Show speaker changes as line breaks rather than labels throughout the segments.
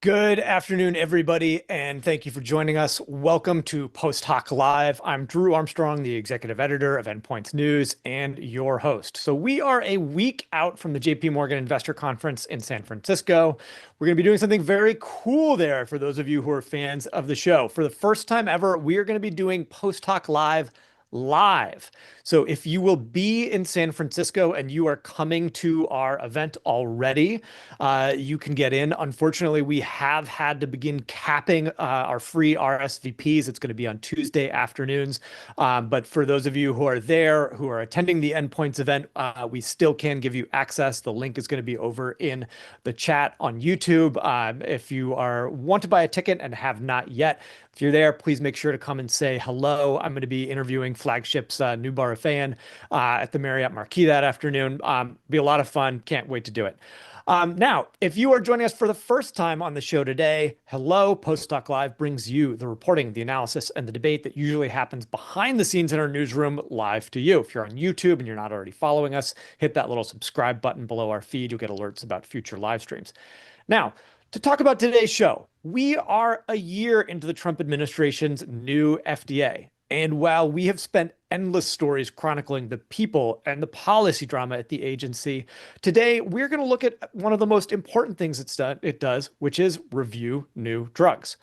Good afternoon, everybody, and thank you for joining us. Welcome to Post Hoc Live. I'm Drew Armstrong, the executive editor of Endpoints News and your host. So we are a week out from the JP Morgan Investor Conference in San Francisco. We're going to be doing something very cool there for those of you who are fans of the show. For the first time ever, we are going to be doing Post Hoc Live. So if you will be in San Francisco and you are coming to our event already, you can get in. Unfortunately, we have had to begin capping our free RSVPs. It's going to be on Tuesday afternoons. But for those of you who are there, who are attending the Endpoints event, we still can give you access. The link is going to be over in the chat on YouTube. If you want to buy a ticket and have not yet, if you're there, please make sure to come and say hello. I'm going to be interviewing Flagship's new bar of fan at the Marriott Marquis that afternoon. Be a lot of fun. Can't wait to do it. Now, if you are joining us for the first time on the show today, hello. Post Hoc Live brings you the reporting, the analysis, and the debate that usually happens behind the scenes in our newsroom live to you. If you're on YouTube and you're not already following us, hit that little subscribe button below our feed. You'll get alerts about future live streams. Now, to talk about today's show, we are a year into the Trump administration's new FDA. And while we have spent endless stories chronicling the people and the policy drama at the agency, today we're going to look at one of the most important things it does, which is review new drugs.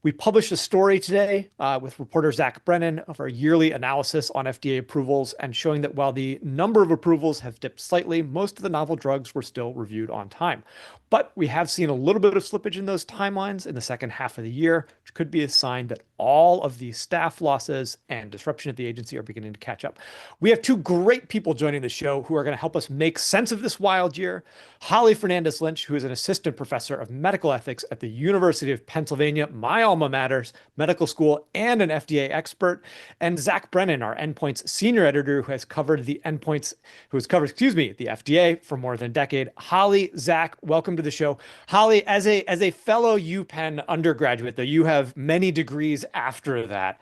We published a story today with reporter Zach Brennan of our yearly analysis on FDA approvals and showing that while the number of approvals have dipped slightly, most of the novel drugs were still reviewed on time. But we have seen a little bit of slippage in those timelines in the second half of the year, which could be a sign that all of the staff losses and disruption at the agency are beginning to catch up. We have two great people joining the show who are going to help us make sense of this wild year. Holly Fernandez Lynch, who is an assistant professor of medical ethics at the University of Pennsylvania, my alma mater, medical school, and an FDA expert, and Zach Brennan, our Endpoints senior editor, who has covered the FDA for more than a decade. Holly, Zach, welcome to the show. Holly, as a fellow UPenn undergraduate, though you have many degrees after that,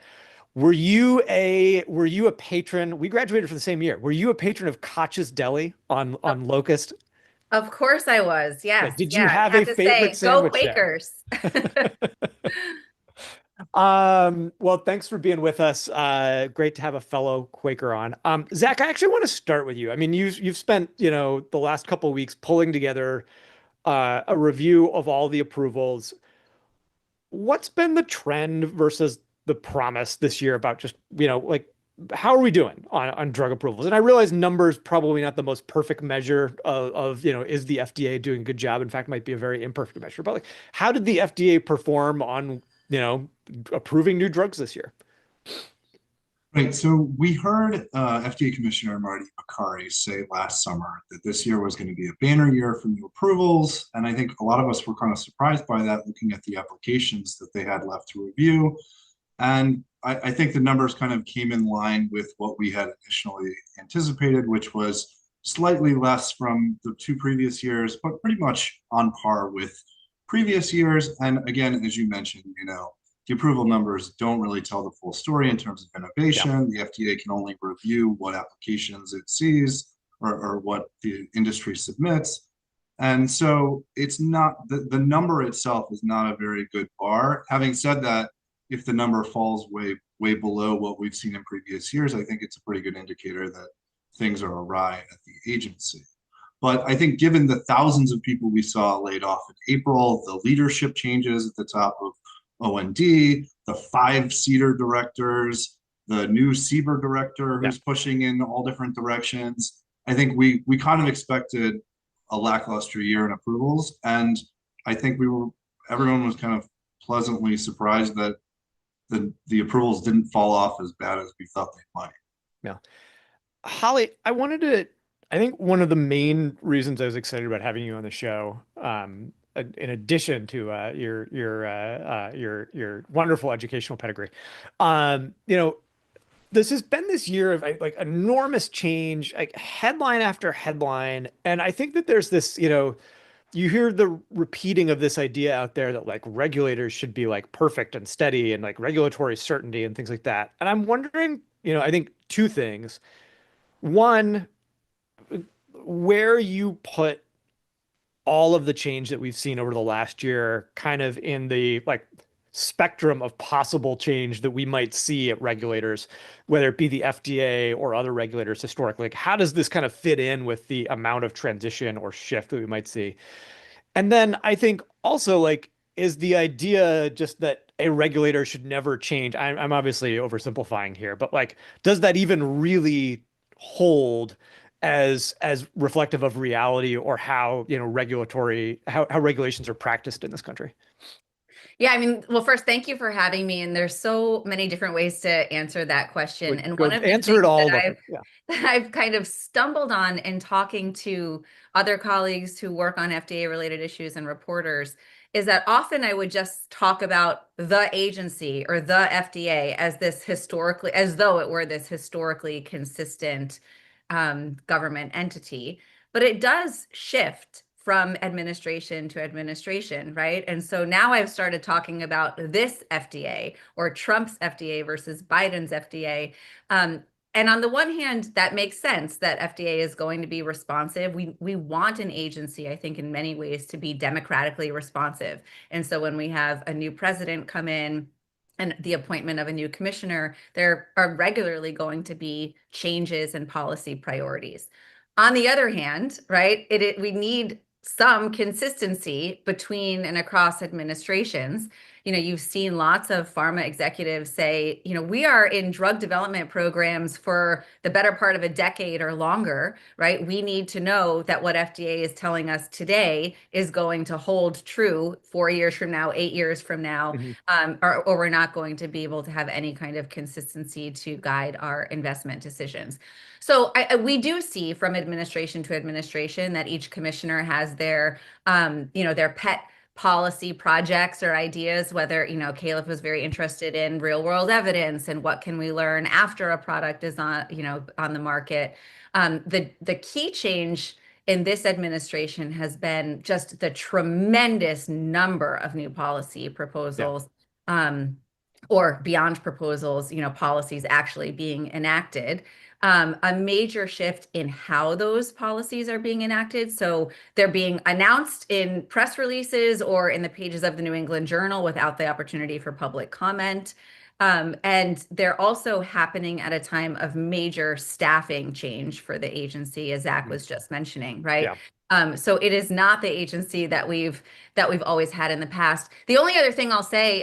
were you a patron? We graduated for the same year. Were you a patron of Koch's Deli on Locust?
Of course I was. Yes.
Did you have a favorite sandwich
go Quakers.
Well, thanks for being with us. Great to have a fellow Quaker on. Zach, I actually want to start with you. I mean, you've spent, the last couple of weeks pulling together a review of all the approvals. What's been the trend versus the promise this year about just, how are we doing on drug approvals? And I realize numbers probably not the most perfect measure of is the FDA doing a good job? In fact, might be a very imperfect measure. But how did the FDA perform on, approving new drugs this year?
Right. So we heard FDA Commissioner Marty Makary say last summer that this year was going to be a banner year for new approvals. And I think a lot of us were kind of surprised by that, looking at the applications that they had left to review. And I think the numbers kind of came in line with what we had initially anticipated, which was slightly less from the two previous years, but pretty much on par with previous years. And again, as you mentioned, the approval numbers don't really tell the full story in terms of innovation. Yeah. The FDA can only review what applications it sees or what the industry submits. And so it's not, the number itself is not a very good bar. Having said that, if the number falls way below what we've seen in previous years, I think it's a pretty good indicator that things are awry at the agency. But I think given the thousands of people we saw laid off in April, the leadership changes at the top of OND, the 5 CDER directors, the new CBER director who's pushing in all different directions, I think we kind of expected a lackluster year in approvals. And I think everyone was kind of pleasantly surprised that the approvals didn't fall off as bad as we thought they might.
Yeah. Holly, I think one of the main reasons I was excited about having you on the show, in addition to your wonderful educational pedigree, this has been this year of enormous change, headline after headline, and I think that there's this, you hear the repeating of this idea out there that regulators should be perfect and steady and regulatory certainty and things like that. And I'm wondering, I think two things. One, where you put all of the change that we've seen over the last year kind of in the like spectrum of possible change that we might see at regulators, whether it be the FDA or other regulators historically? Like, how does this kind of fit in with the amount of transition or shift that we might see? And then I think also like is the idea just that a regulator should never change? I'm obviously oversimplifying here, but like, does that even really hold as reflective of reality or how, regulatory how regulations are practiced in this country?
Yeah, I mean, well, first, thank you for having me. And there's so many different ways to answer that question. And
Go
one of the
answer it
things
all.
that
Love
I've
it. Yeah.
that I've kind of stumbled on in talking to other colleagues who work on FDA related issues and reporters is that often I would just talk about the agency or the FDA as this historically, as though it were this historically consistent government entity. But it does shift from administration to administration, right? And so now I've started talking about this FDA or Trump's FDA versus Biden's FDA. And on the one hand, that makes sense that FDA is going to be responsive. We want an agency, I think, in many ways to be democratically responsive. And so when we have a new president come in and the appointment of a new commissioner, there are regularly going to be changes in policy priorities. On the other hand, right, we need some consistency between and across administrations. You've seen lots of pharma executives say, we are in drug development programs for the better part of a decade or longer, right? We need to know that what FDA is telling us today is going to hold true 4 years from now, 8 years from now, or we're not going to be able to have any kind of consistency to guide our investment decisions. So we do see from administration to administration that each commissioner has their pet policy projects or ideas, whether, Caleb was very interested in real world evidence and what can we learn after a product is on the market. The key change in this administration has been just the tremendous number of new policy proposals, or beyond proposals, policies actually being enacted. A major shift in how those policies are being enacted. So they're being announced in press releases or in the pages of the New England Journal without the opportunity for public comment. And they're also happening at a time of major staffing change for the agency, as Zach was just mentioning, right? So it is not the agency that we've always had in the past. The only other thing I'll say,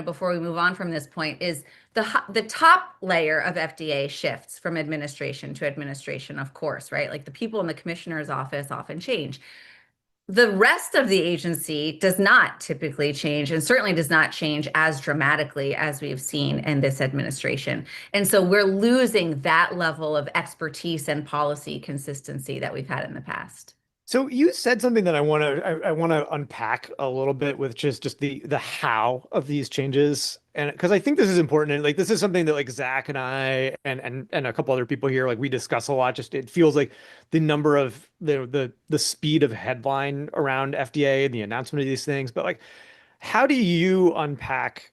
before we move on from this point is the top layer of FDA shifts from administration to administration, of course, right? Like the people in the commissioner's office often change. The rest of the agency does not typically change and certainly does not change as dramatically as we've seen in this administration. And so we're losing that level of expertise and policy consistency that we've had in the past.
So you said something that I want to unpack a little bit, which is just the how of these changes, and because I think this is important, and like this is something that like Zach and I and a couple other people here like we discuss a lot. Just it feels like the number of the speed of headline around FDA and the announcement of these things, but like how do you unpack,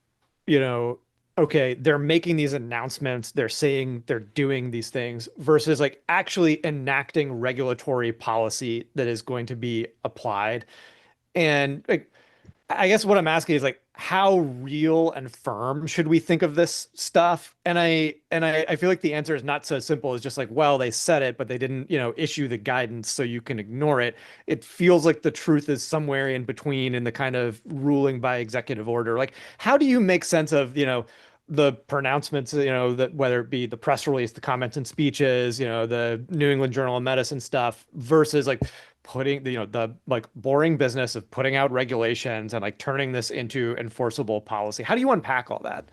okay, they're making these announcements, they're saying they're doing these things versus like actually enacting regulatory policy that is going to be applied. And like, I guess what I'm asking is like, how real and firm should we think of this stuff? And I feel like the answer is not so simple as just like, well, they said it, but they didn't, issue the guidance so you can ignore it. It feels like the truth is somewhere in between in the kind of ruling by executive order. Like, how do you make sense of, the pronouncements, that whether it be the press release, the comments and speeches, the New England Journal of Medicine stuff versus like putting the like boring business of putting out regulations and like turning this into enforceable policy? How do you unpack all that?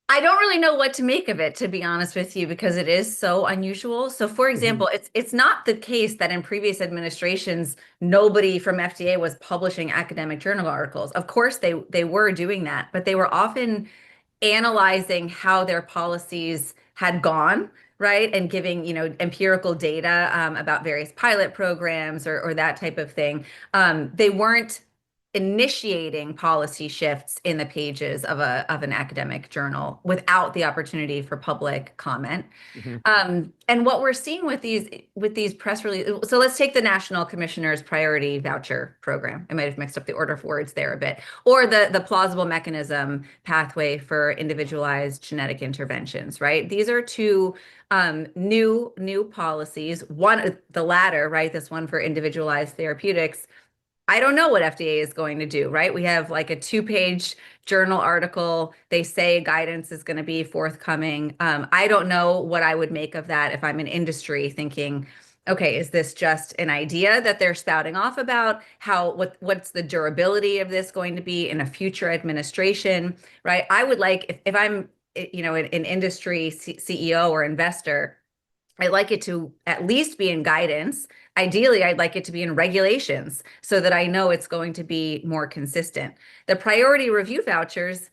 I don't really know what to make of it, to be honest with you, because it is so unusual. So, for example, it's not the case that in previous administrations, nobody from FDA was publishing academic journal articles. Of course, they were doing that, but they were often analyzing how their policies had gone, right? And giving, empirical data about various pilot programs or that type of thing. They weren't initiating policy shifts in the pages of an academic journal without the opportunity for public comment. And what we're seeing with these press releases, so let's take the National Commissioner's Priority Voucher Program. I might have mixed up the order of words there a bit, or the plausible mechanism pathway for individualized genetic interventions, right? These are two new policies. One, the latter, right? This one for individualized therapeutics. I don't know what FDA is going to do, right? We have like a 2-page journal article. They say guidance is going to be forthcoming. I don't know what I would make of that if I'm in industry thinking, okay, is this just an idea that they're spouting off about? What's the durability of this going to be in a future administration, right? I would like, if I'm, an industry CEO or investor, I'd like it to at least be in guidance. Ideally, I'd like it to be in regulations so that I know it's going to be more consistent. The priority review vouchers,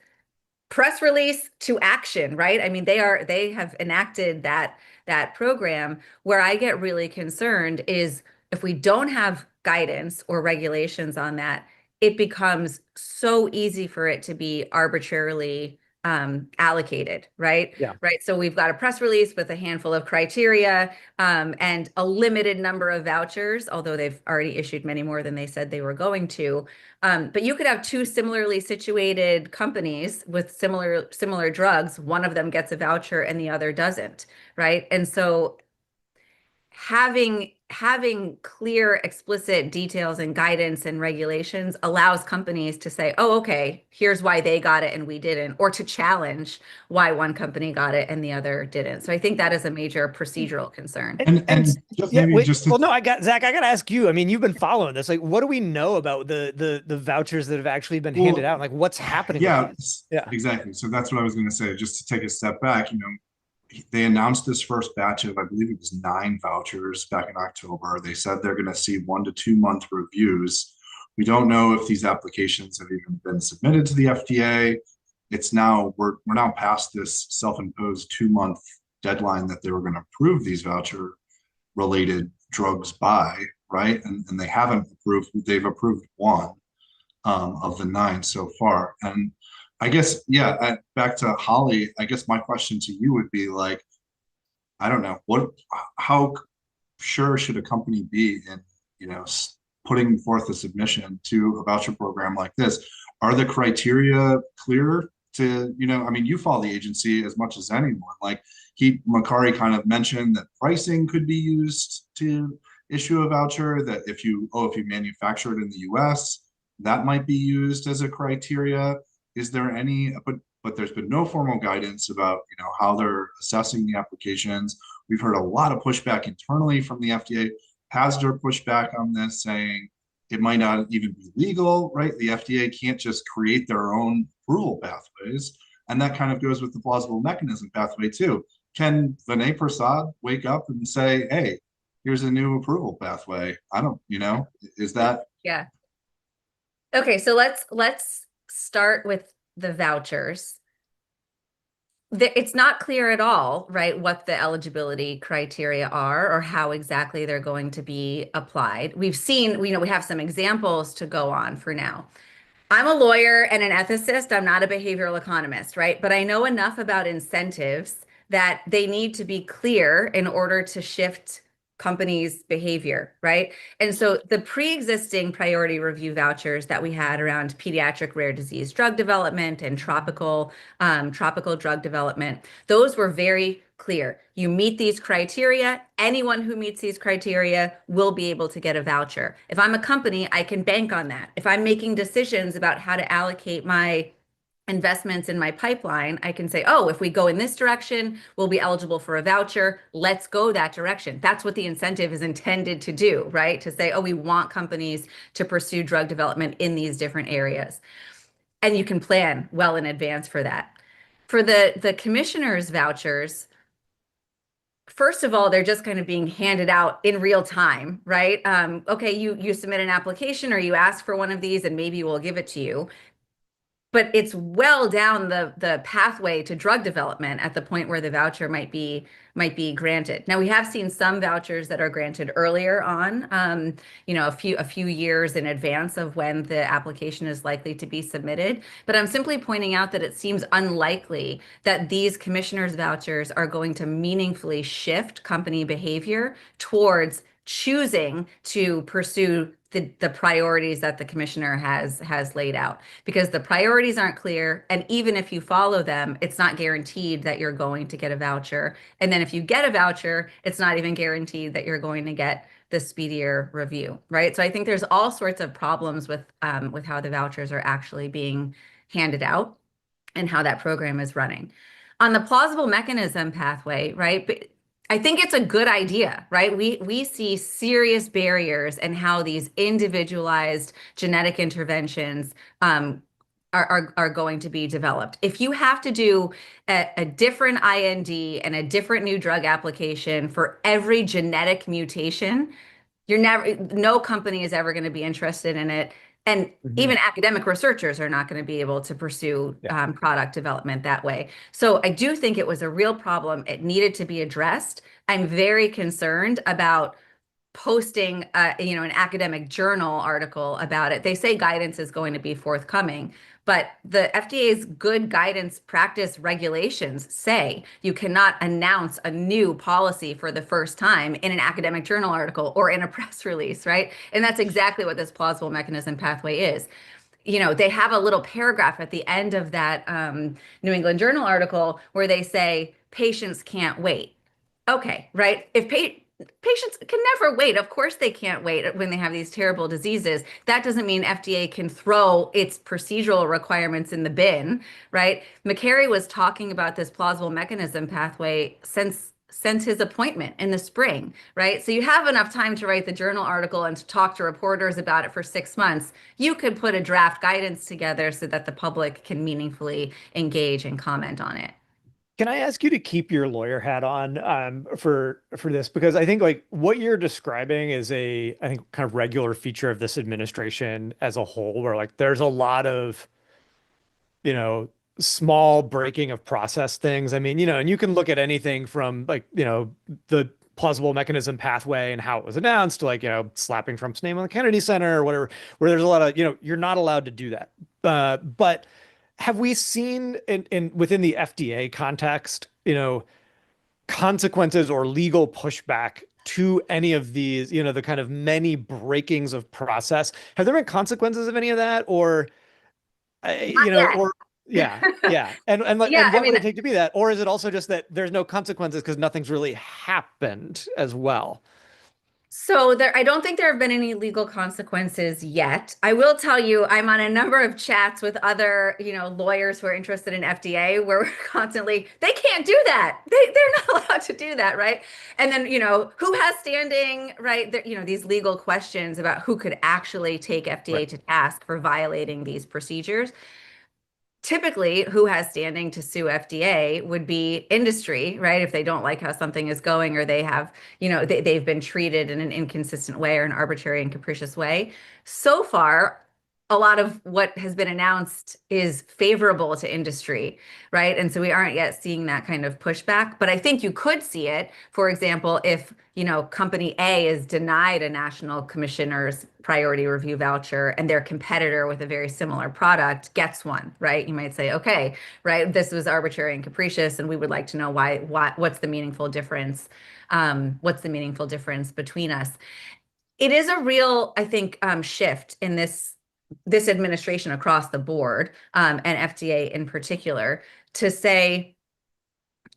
press release to action, right? I mean, they have enacted that program. Where I get really concerned is if we don't have guidance or regulations on that, it becomes so easy for it to be arbitrarily allocated, right?
Yeah.
Right. So we've got a press release with a handful of criteria and a limited number of vouchers, although they've already issued many more than they said they were going to. But you could have two similarly situated companies with similar drugs. One of them gets a voucher and the other doesn't, right? And so having clear, explicit details and guidance and regulations allows companies to say, oh, okay, here's why they got it and we didn't, or to challenge why one company got it and the other didn't. So I think that is a major procedural concern.
And just
yeah,
maybe
wait,
just to,
well, no, Zach, I got to ask you. I mean, you've been following this. Like, what do we know about the vouchers that have actually been handed out? Like, what's happening?
Yeah,
with these? Yeah,
exactly. So that's what I was going to say. Just to take a step back, they announced this first batch of, I believe it was 9 vouchers back in October. They said they're going to see 1 to 2 month reviews. We don't know if these applications have even been submitted to the FDA. We're now past this self-imposed 2-month deadline that they were going to approve these voucher related drugs by, right? And they haven't approved. They've approved 1 of the 9 so far. And I guess, yeah, back to Holly, I guess my question to you would be like, I don't know, how sure should a company be in, putting forth a submission to a voucher program like this? Are the criteria clear to, I mean, you follow the agency as much as anyone. Like Makari kind of mentioned that pricing could be used to issue a voucher, that if you manufacture it in the US, that might be used as a criteria. Is there any, but there's been no formal guidance about, how they're assessing the applications. We've heard a lot of pushback internally from the FDA. Has there pushback on this, saying it might not even be legal, right? The FDA can't just create their own approval pathways. And that kind of goes with the plausible mechanism pathway too. Can Vinay Prasad wake up and say, hey, here's a new approval pathway? I don't, is that?
Yeah. Okay, so let's start with the vouchers. It's not clear at all, right, what the eligibility criteria are or how exactly they're going to be applied. We have some examples to go on for now. I'm a lawyer and an ethicist. I'm not a behavioral economist, right? But I know enough about incentives that they need to be clear in order to shift companies' behavior, right? And so the pre-existing priority review vouchers that we had around pediatric rare disease drug development and tropical drug development, those were very clear. You meet these criteria, anyone who meets these criteria will be able to get a voucher. If I'm a company, I can bank on that. If I'm making decisions about how to allocate my investments in my pipeline, I can say, oh, if we go in this direction, we'll be eligible for a voucher. Let's go that direction. That's what the incentive is intended to do, right? To say, oh, we want companies to pursue drug development in these different areas. And you can plan well in advance for that. For the commissioner's vouchers, first of all, they're just kind of being handed out in real time, right? Okay, you submit an application or you ask for one of these and maybe we'll give it to you. but it's well down the pathway to drug development at the point where the voucher might be granted. Now we have seen some vouchers that are granted earlier on, a few years in advance of when the application is likely to be submitted. But I'm simply pointing out that it seems unlikely that these commissioners' vouchers are going to meaningfully shift company behavior towards choosing to pursue the priorities that the commissioner has laid out, because the priorities aren't clear. And even if you follow them, it's not guaranteed that you're going to get a voucher. And then if you get a voucher, it's not even guaranteed that you're going to get the speedier review, right? So I think there's all sorts of problems with how the vouchers are actually being handed out and how that program is running. On the plausible mechanism pathway, right? But I think it's a good idea, right? We see serious barriers in how these individualized genetic interventions are going to be developed. If you have to do a different IND and a different new drug application for every genetic mutation, no company is ever going to be interested in it. And even academic researchers are not going to be able to pursue product development that way. So I do think it was a real problem. It needed to be addressed. I'm very concerned about posting, an academic journal article about it. They say guidance is going to be forthcoming, but the FDA's good guidance practice regulations say you cannot announce a new policy for the first time in an academic journal article or in a press release, right? And that's exactly what this plausible mechanism pathway is. They have a little paragraph at the end of that New England Journal article where they say patients can't wait. Okay, right? If patients can never wait. Of course they can't wait when they have these terrible diseases. That doesn't mean FDA can throw its procedural requirements in the bin, right? McCary was talking about this plausible mechanism pathway since his appointment in the spring, right? So you have enough time to write the journal article and to talk to reporters about it for 6 months. You could put a draft guidance together so that the public can meaningfully engage and comment on it.
Can I ask you to keep your lawyer hat on for this? Because I think like what you're describing is I think kind of regular feature of this administration as a whole, where like there's a lot of, small breaking of process things. I mean, and you can look at anything from like, the plausible mechanism pathway and how it was announced to like, slapping Trump's name on the Kennedy Center or whatever, where there's a lot of, you're not allowed to do that. But have we seen within the FDA context, consequences or legal pushback to any of these, the kind of many breakings of process? Have there been consequences of any of that, or, or yeah. And what would it take to be that? Or is it also just that there's no consequences because nothing's really happened as well?
So I don't think there have been any legal consequences yet. I will tell you, I'm on a number of chats with other, lawyers who are interested in FDA where we're constantly, they can't do that. They're not allowed to do that, right? And then, who has standing, right? These legal questions about who could actually take FDA to task for violating these procedures. Typically, who has standing to sue FDA would be industry, right? If they don't like how something is going, or they have, they've been treated in an inconsistent way or an arbitrary and capricious way. So far, a lot of what has been announced is favorable to industry, right? And so we aren't yet seeing that kind of pushback, but I think you could see it, for example, if, company A is denied a national commissioner's priority review voucher and their competitor with a very similar product gets one, right? You might say, okay, right, this was arbitrary and capricious, and we would like to know what's the meaningful difference? What's the meaningful difference between us? It is a real, I think, shift in this administration across the board, and FDA in particular, to say,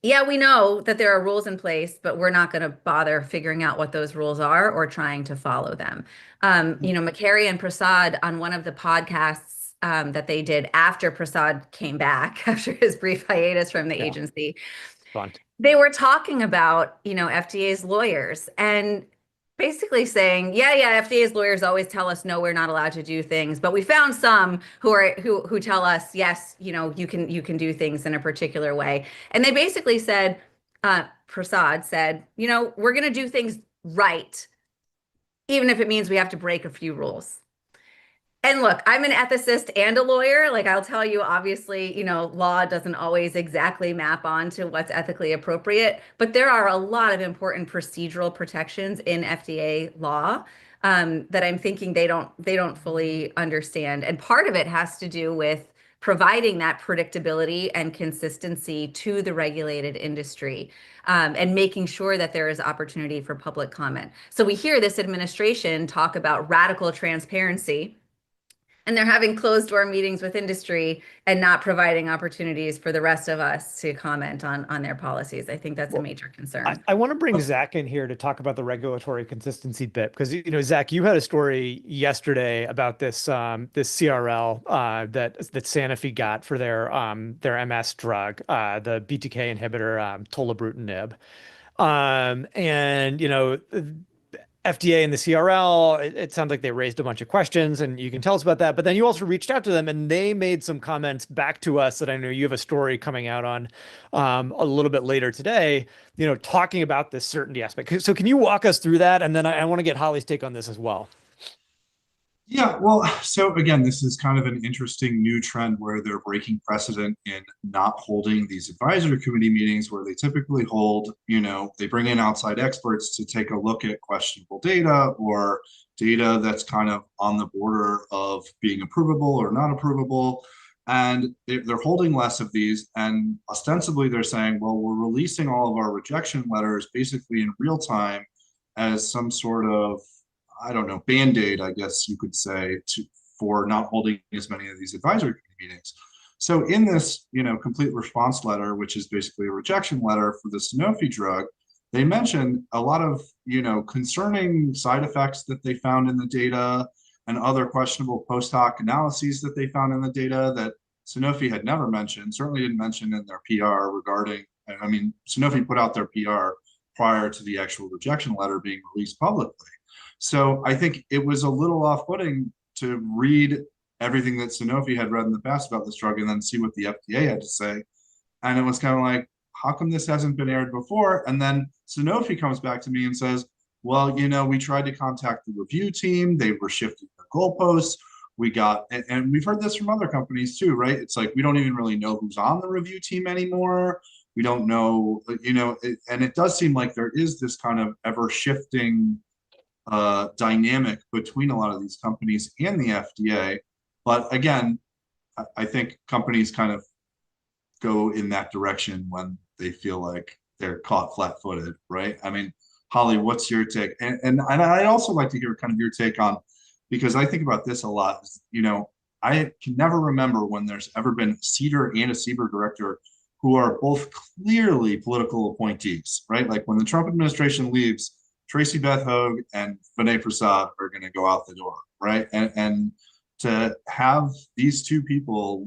yeah, we know that there are rules in place, but we're not going to bother figuring out what those rules are or trying to follow them. McCary and Prasad on one of the podcasts that they did after Prasad came back after his brief hiatus from the agency, they were talking about, FDA's lawyers and basically saying, yeah, FDA's lawyers always tell us, no, we're not allowed to do things, but we found some who tell us, yes, you can do things in a particular way. And they basically said, Prasad said, we're going to do things right, even if it means we have to break a few rules. And look, I'm an ethicist and a lawyer. Like I'll tell you, obviously, law doesn't always exactly map onto what's ethically appropriate, but there are a lot of important procedural protections in FDA law that I'm thinking they don't fully understand. And part of it has to do with providing that predictability and consistency to the regulated industry, and making sure that there is opportunity for public comment. So we hear this administration talk about radical transparency, and they're having closed door meetings with industry and not providing opportunities for the rest of us to comment on their policies. I think that's a major concern.
I want to bring Zach in here to talk about the regulatory consistency bit because Zach, you had a story yesterday about this CRL that Sanofi got for their MS drug, the BTK inhibitor, tolebrutinib, and FDA and the CRL, it sounds like they raised a bunch of questions, and you can tell us about that. But then you also reached out to them, and they made some comments back to us that I know you have a story coming out on a little bit later today, talking about this certainty aspect. So can you walk us through that? And then I want to get Holly's take on this as well.
Yeah, well, so again, this is kind of an interesting new trend where they're breaking precedent in not holding these advisory committee meetings where they typically hold, they bring in outside experts to take a look at questionable data or data that's kind of on the border of being approvable or not approvable. And they're holding less of these. And ostensibly, they're saying, well, we're releasing all of our rejection letters basically in real time as some sort of, I don't know, Band-Aid, I guess you could say, for not holding as many of these advisory committee meetings. So in this, complete response letter, which is basically a rejection letter for the Sanofi drug, they mentioned a lot of, concerning side effects that they found in the data and other questionable post hoc analyses that they found in the data that Sanofi had never mentioned, certainly didn't mention in their PR regarding, Sanofi put out their PR prior to the actual rejection letter being released publicly. So I think it was a little off-putting to read everything that Sanofi had read in the past about this drug and then see what the FDA had to say. And it was kind of like, how come this hasn't been aired before? And then Sanofi comes back to me and says, well, we tried to contact the review team. They were shifting the goalposts. And we've heard this from other companies too, right? It's like, we don't even really know who's on the review team anymore. We don't know, and it does seem like there is this kind of ever shifting dynamic between a lot of these companies and the FDA. But again, I think companies kind of go in that direction when they feel like they're caught flat-footed, right? Holly, what's your take? And I'd also like to hear kind of your take on, because I think about this a lot, I can never remember when there's ever been a CDER and a CBER director who are both clearly political appointees, right? Like when the Trump administration leaves, Tracy Beth Hogue and Vinay Prasad are going to go out the door, right? And to have these two people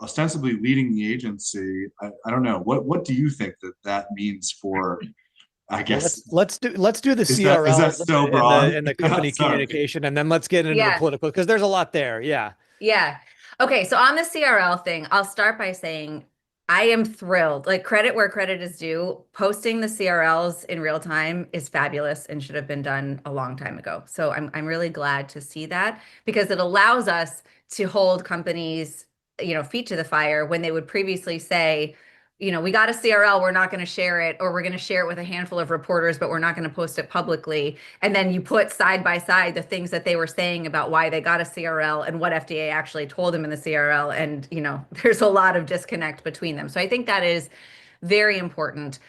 ostensibly leading the agency, I don't know. What do you think that means for? I guess
let's do the CRL.
Is that so broad?
in the company communication, and then let's get into the political, because there's a lot there. Yeah.
Yeah. Okay. So on the CRL thing, I'll start by saying I am thrilled. Like, credit where credit is due. Posting the CRLs in real time is fabulous and should have been done a long time ago. So I'm really glad to see that, because it allows us to hold companies, feet to the fire when they would previously say, we got a CRL, we're not going to share it, or we're going to share it with a handful of reporters, but we're not going to post it publicly. And then you put side by side the things that they were saying about why they got a CRL and what FDA actually told them in the CRL. And, there's a lot of disconnect between them. So I think that is very important.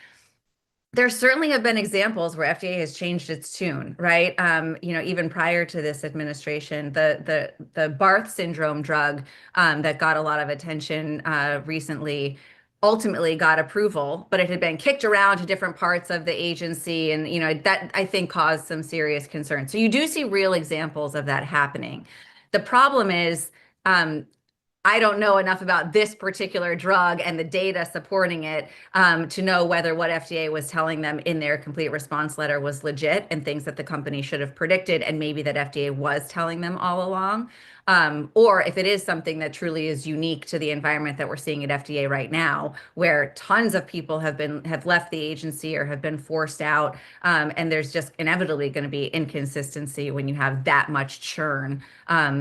There certainly have been examples where FDA has changed its tune, right? Even prior to this administration, the Barth syndrome drug that got a lot of attention recently ultimately got approval, but it had been kicked around to different parts of the agency. And, that I think caused some serious concern. So you do see real examples of that happening. The problem is I don't know enough about this particular drug and the data supporting it to know whether what FDA was telling them in their complete response letter was legit and things that the company should have predicted, and maybe that FDA was telling them all along. Or if it is something that truly is unique to the environment that we're seeing at FDA right now, where tons of people have left the agency or have been forced out, and there's just inevitably going to be inconsistency when you have that much churn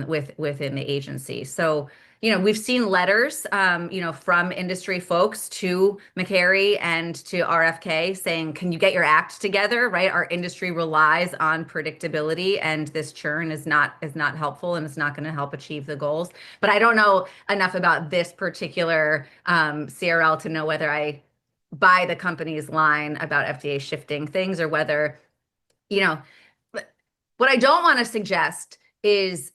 within the agency. So, we've seen letters, from industry folks to McCary and to RFK saying, can you get your act together, right? Our industry relies on predictability, and this churn is not helpful, and it's not going to help achieve the goals. But I don't know enough about this particular CRL to know whether I buy the company's line about FDA shifting things, or whether, what I don't want to suggest is,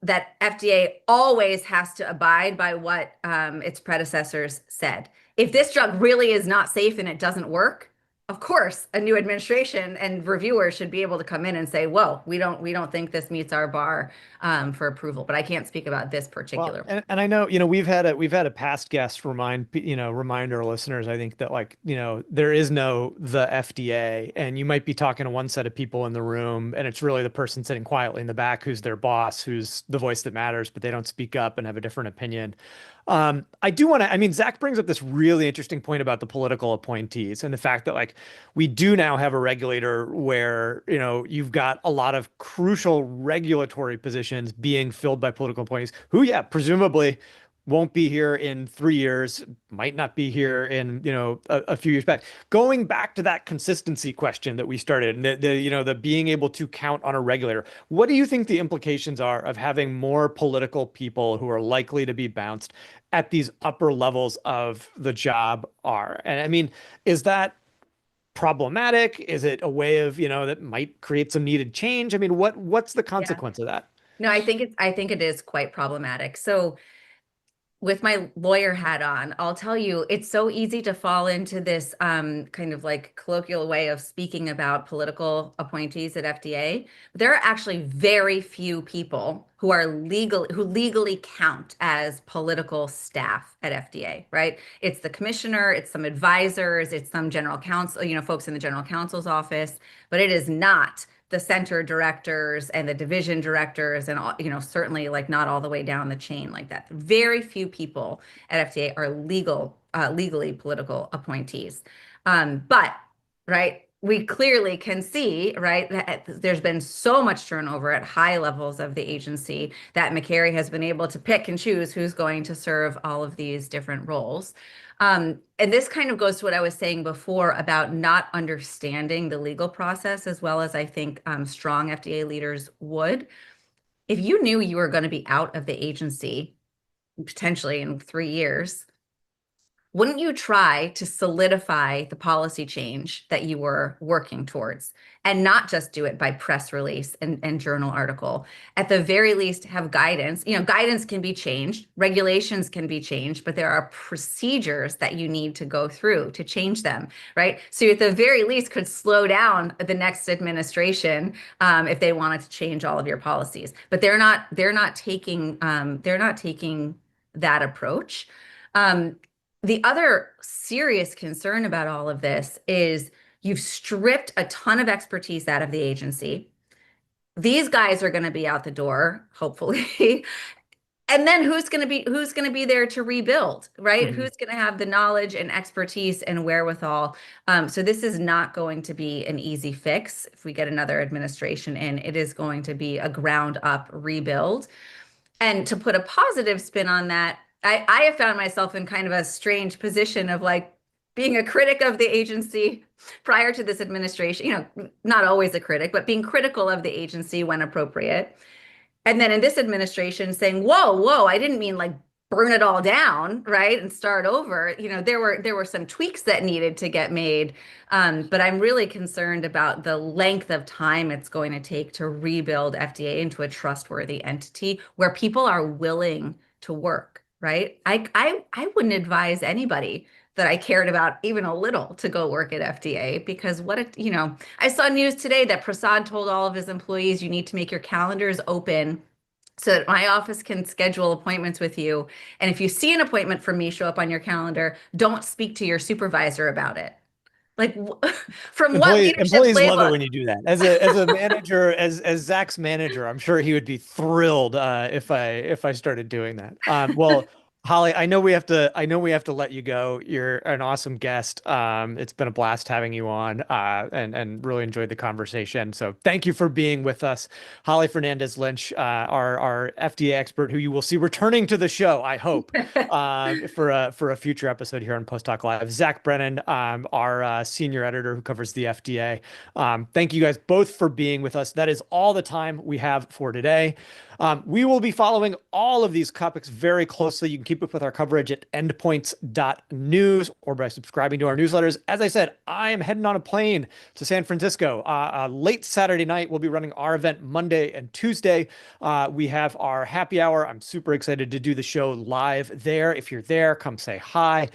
that FDA always has to abide by what its predecessors said. If this drug really is not safe and it doesn't work, of course, a new administration and reviewers should be able to come in and say, "Whoa, we don't think this meets our bar for approval." But I can't speak about this particular.
Well, and I know, we've had a past guest remind our listeners, I think, that there is no the FDA, and you might be talking to one set of people in the room, and it's really the person sitting quietly in the back who's their boss, who's the voice that matters, but they don't speak up and have a different opinion. I do want to, Zach brings up this really interesting point about the political appointees and the fact that we do now have a regulator where, you've got a lot of crucial regulatory positions being filled by political appointees who, yeah, presumably won't be here in 3 years, might not be here in, a few years back. Going back to that consistency question that we started, and the being able to count on a regulator, what do you think the implications are of having more political people who are likely to be bounced at these upper levels of the job are? And is that problematic? Is it a way of, that might create some needed change? What's the consequence of that?
No, I think it is quite problematic. So with my lawyer hat on, I'll tell you, it's so easy to fall into this kind of colloquial way of speaking about political appointees at FDA. There are actually very few people who legally count as political staff at FDA, right? It's the commissioner, it's some advisors, it's some general counsel, folks in the general counsel's office, but it is not the center directors and the division directors and all, certainly not all the way down the chain like that. Very few people at FDA are legally political appointees. But right, we clearly can see, right, that there's been so much turnover at high levels of the agency that McCary has been able to pick and choose who's going to serve all of these different roles. And this kind of goes to what I was saying before about not understanding the legal process as well as I think strong FDA leaders would. If you knew you were going to be out of the agency potentially in 3 years, wouldn't you try to solidify the policy change that you were working towards and not just do it by press release and journal article? At the very least, have guidance. Guidance can be changed, regulations can be changed, but there are procedures that you need to go through to change them, right? So at the very least could slow down the next administration if they wanted to change all of your policies. But they're not taking that approach. The other serious concern about all of this is you've stripped a ton of expertise out of the agency. These guys are going to be out the door, hopefully. And then who's going to be there to rebuild, right? Mm-hmm. Who's going to have the knowledge and expertise and wherewithal? So this is not going to be an easy fix. If we get another administration in, it is going to be a ground up rebuild. And to put a positive spin on that, I have found myself in kind of a strange position of being a critic of the agency prior to this administration, not always a critic, but being critical of the agency when appropriate. And then in this administration saying, whoa, I didn't mean burn it all down, right? And start over. There were some tweaks that needed to get made. But I'm really concerned about the length of time it's going to take to rebuild FDA into a trustworthy entity where people are willing to work. Right? I wouldn't advise anybody that I cared about even a little to go work at FDA because I saw news today that Prasad told all of his employees, you need to make your calendars open so that my office can schedule appointments with you. And if you see an appointment for me show up on your calendar, don't speak to your supervisor about it. Like, from what leadership
Employees love it
playbook?
when you do that. As a manager, as Zach's manager, I'm sure he would be thrilled if I started doing that. Well, Holly, I know we have to let you go. You're an awesome guest. It's been a blast having you on, and really enjoyed the conversation. So thank you for being with us, Holly Fernandez Lynch, our FDA expert, who you will see returning to the show, I hope, for a future episode here on Post Talk Live. Zach Brennan, our senior editor who covers the FDA. Thank you guys both for being with us. That is all the time we have for today. We will be following all of these topics very closely. You can keep up with our coverage at endpoints.news or by subscribing to our newsletters. As I said, I am heading on a plane to San Francisco late Saturday night. We'll be running our event Monday and Tuesday. We have our happy hour. I'm super excited to do the show live there. If you're there, come say hi.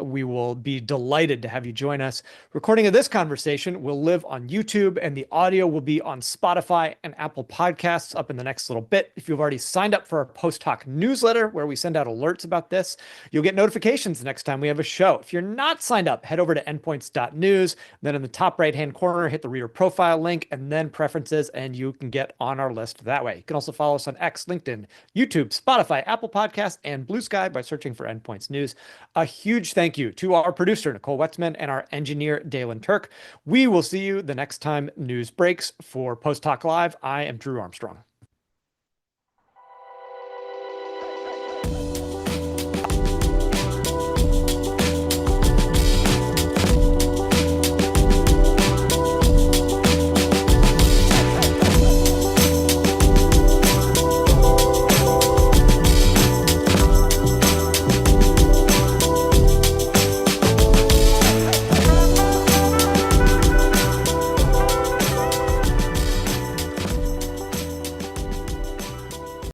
We will be delighted to have you join us. Recording of this conversation will live on YouTube, and the audio will be on Spotify and Apple Podcasts up in the next little bit. If you've already signed up for our Post Hoc newsletter, where we send out alerts about this, you'll get notifications the next time we have a show. If you're not signed up, head over to endpoints.news. Then in the top right-hand corner, hit the reader profile link and then preferences, and you can get on our list that way. You can also follow us on X, LinkedIn, YouTube, Spotify, Apple Podcasts, and Blue Sky by searching for Endpoints News. A huge thank you to our producer, Nicole Wetzman, and our engineer, Dalen Turk. We will see you the next time news breaks. For Post Talk Live, I am Drew Armstrong.